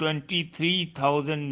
23,000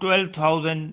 12,000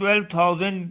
12,000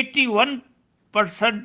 81%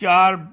4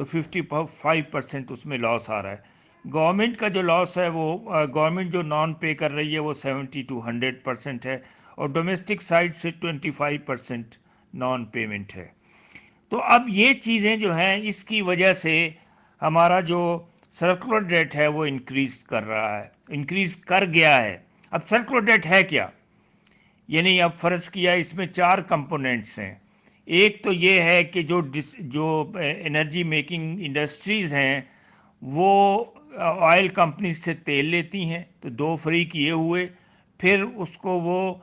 تو 55% اس میں لاس آ رہا ہے۔ گورنمنٹ کا جو لاس ہے وہ گورنمنٹ جو نان پے کر رہی ہے وہ 70 to 100% ہے، اور ڈومیسٹک سائڈ سے 25% نان پیمنٹ ہے۔ تو اب یہ چیزیں جو ہیں اس کی وجہ سے ہمارا جو سرکولر ڈیٹ ہے وہ انکریز کر رہا ہے، انکریز کر گیا ہے۔ اب سرکولر ڈیٹ ہے کیا؟ یعنی اب فرض کیا اس میں 4 کمپوننٹس ہیں۔ ایک تو یہ ہے کہ جو انرجی میکنگ انڈسٹریز ہیں وہ آئل کمپنیز سے تیل لیتی ہیں، تو 2 فری کیے ہوئے، پھر اس کو وہ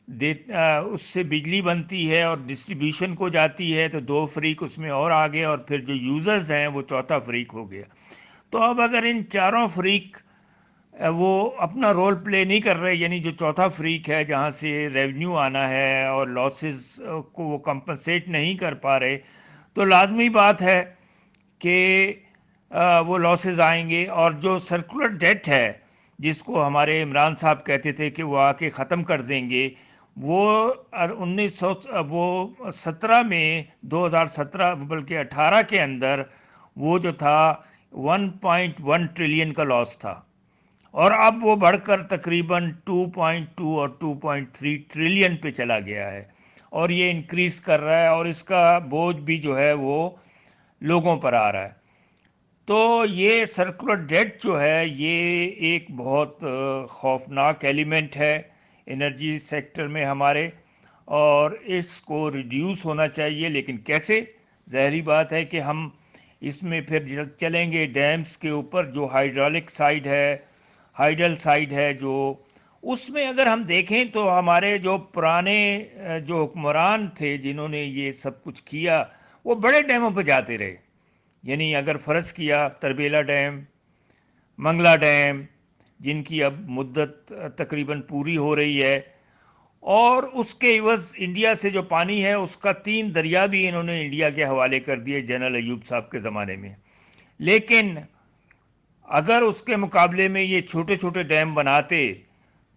اس سے بجلی بنتی ہے اور ڈسٹریبیوشن کو جاتی ہے، تو 2 فریق اس میں اور آگے، اور پھر جو یوزرز ہیں وہ چوتھا فریق ہو گیا۔ تو اب اگر ان چاروں فریق وہ اپنا رول پلے نہیں کر رہے، یعنی جو چوتھا فریق ہے جہاں سے ریونیو آنا ہے اور لاسز کو وہ کمپنسیٹ نہیں کر پا رہے، تو لازمی بات ہے کہ وہ لاسز آئیں گے، اور جو سرکولر ڈیٹ ہے جس کو ہمارے عمران صاحب کہتے تھے کہ وہ آ کے ختم کر دیں گے، وہ 2017 میں 2017 بلکہ 18 کے اندر وہ جو تھا 1.1 ٹریلین کا لاس تھا، اور اب وہ بڑھ کر تقریباً 2.2 اور 2.3 ٹریلین پہ چلا گیا ہے، اور یہ انکریز کر رہا ہے، اور اس کا بوجھ بھی جو ہے وہ لوگوں پر آ رہا ہے۔ تو یہ سرکولر ڈیٹ جو ہے یہ ایک بہت خوفناک ایلیمنٹ ہے انرجی سیکٹر میں ہمارے، اور اس کو ریڈیوس ہونا چاہیے، لیکن کیسے؟ ظاہری بات ہے کہ ہم اس میں پھر چلیں گے ڈیمز کے اوپر، جو ہائیڈرولک سائڈ ہے، ہائیڈل سائڈ ہے، جو اس میں اگر ہم دیکھیں تو ہمارے جو پرانے جو حکمران تھے جنہوں نے یہ سب کچھ کیا، وہ بڑے ڈیموں پہ جاتے رہے۔ یعنی اگر فرض کیا تربیلا ڈیم، منگلا ڈیم، جن کی اب مدت تقریباً پوری ہو رہی ہے، اور اس کے عوض انڈیا سے جو پانی ہے اس کا 3 دریا بھی انہوں نے انڈیا کے حوالے کر دیے جنرل ایوب صاحب کے زمانے میں۔ لیکن اگر اس کے مقابلے میں یہ چھوٹے چھوٹے ڈیم بناتے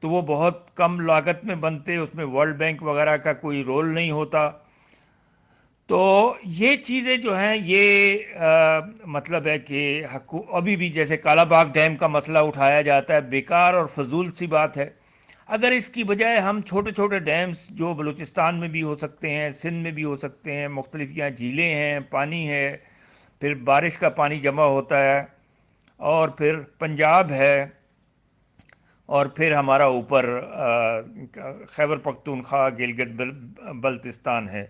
تو وہ بہت کم لاگت میں بنتے، اس میں ورلڈ بینک وغیرہ کا کوئی رول نہیں ہوتا۔ تو یہ چیزیں جو ہیں یہ مطلب ہے کہ ابھی بھی جیسے کالا باغ ڈیم کا مسئلہ اٹھایا جاتا ہے، بیکار اور فضول سی بات ہے۔ اگر اس کی بجائے ہم چھوٹے چھوٹے ڈیمز جو بلوچستان میں بھی ہو سکتے ہیں، سندھ میں بھی ہو سکتے ہیں، مختلف یہاں جھیلیں ہیں، پانی ہے، پھر بارش کا پانی جمع ہوتا ہے، اور پھر پنجاب ہے، اور پھر ہمارا اوپر خیبر پختونخوا گلگت بلتستان ہے۔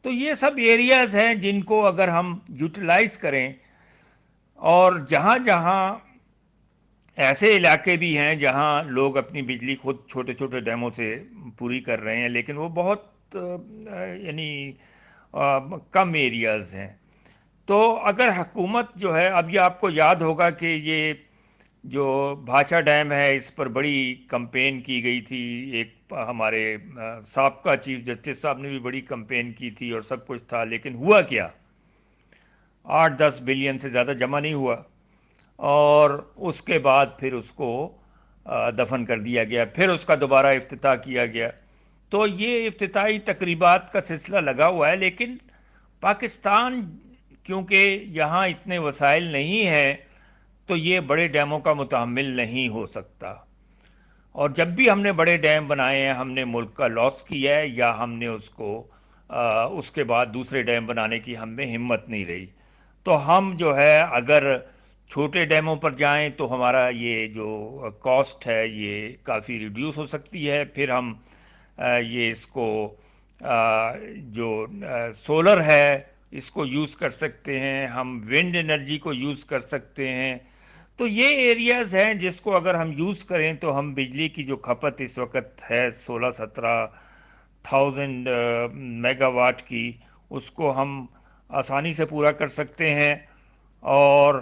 تو یہ سب ایریاز ہیں جن کو اگر ہم یوٹیلائز کریں، اور جہاں جہاں ایسے علاقے بھی ہیں جہاں لوگ اپنی بجلی خود چھوٹے چھوٹے ڈیموں سے پوری کر رہے ہیں، لیکن وہ بہت یعنی کم ایریاز ہیں۔ تو اگر حکومت جو ہے، اب یہ آپ کو یاد ہوگا کہ یہ جو بھاشا ڈیم ہے اس پر بڑی کمپین کی گئی تھی، ایک ہمارے سابقہ چیف جسٹس صاحب نے بھی بڑی کمپین کی تھی اور سب کچھ تھا، لیکن ہوا کیا؟ 8-10 بلین سے زیادہ جمع نہیں ہوا، اور اس کے بعد پھر اس کو دفن کر دیا گیا، پھر اس کا دوبارہ افتتاح کیا گیا۔ تو یہ افتتاحی تقریبات کا سلسلہ لگا ہوا ہے، لیکن پاکستان کیونکہ یہاں اتنے وسائل نہیں ہیں تو یہ بڑے ڈیموں کا متحمل نہیں ہو سکتا، اور جب بھی ہم نے بڑے ڈیم بنائے ہیں ہم نے ملک کا لاس کیا ہے، یا ہم نے اس کو اس کے بعد دوسرے ڈیم بنانے کی ہم میں ہمت نہیں رہی۔ تو ہم جو ہے اگر چھوٹے ڈیموں پر جائیں تو ہمارا یہ جو کاسٹ ہے یہ کافی ریڈیوس ہو سکتی ہے، پھر ہم یہ اس کو جو سولر ہے اس کو یوز کر سکتے ہیں، ہم ونڈ انرجی کو یوز کر سکتے ہیں۔ تو یہ ایریاز ہیں جس کو اگر ہم یوز کریں تو ہم بجلی کی جو کھپت اس وقت ہے 16-17 میگا واٹ کی، اس کو ہم آسانی سے پورا کر سکتے ہیں، اور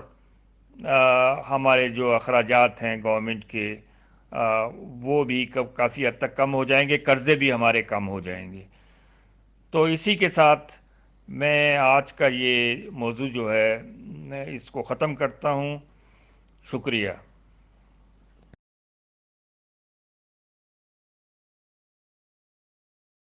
ہمارے جو اخراجات ہیں گورنمنٹ کے وہ بھی کافی حد تک کم ہو جائیں گے، قرضے بھی ہمارے کم ہو جائیں گے۔ تو اسی کے ساتھ میں آج کا یہ موضوع جو ہے اس کو ختم کرتا ہوں۔ شکریہ۔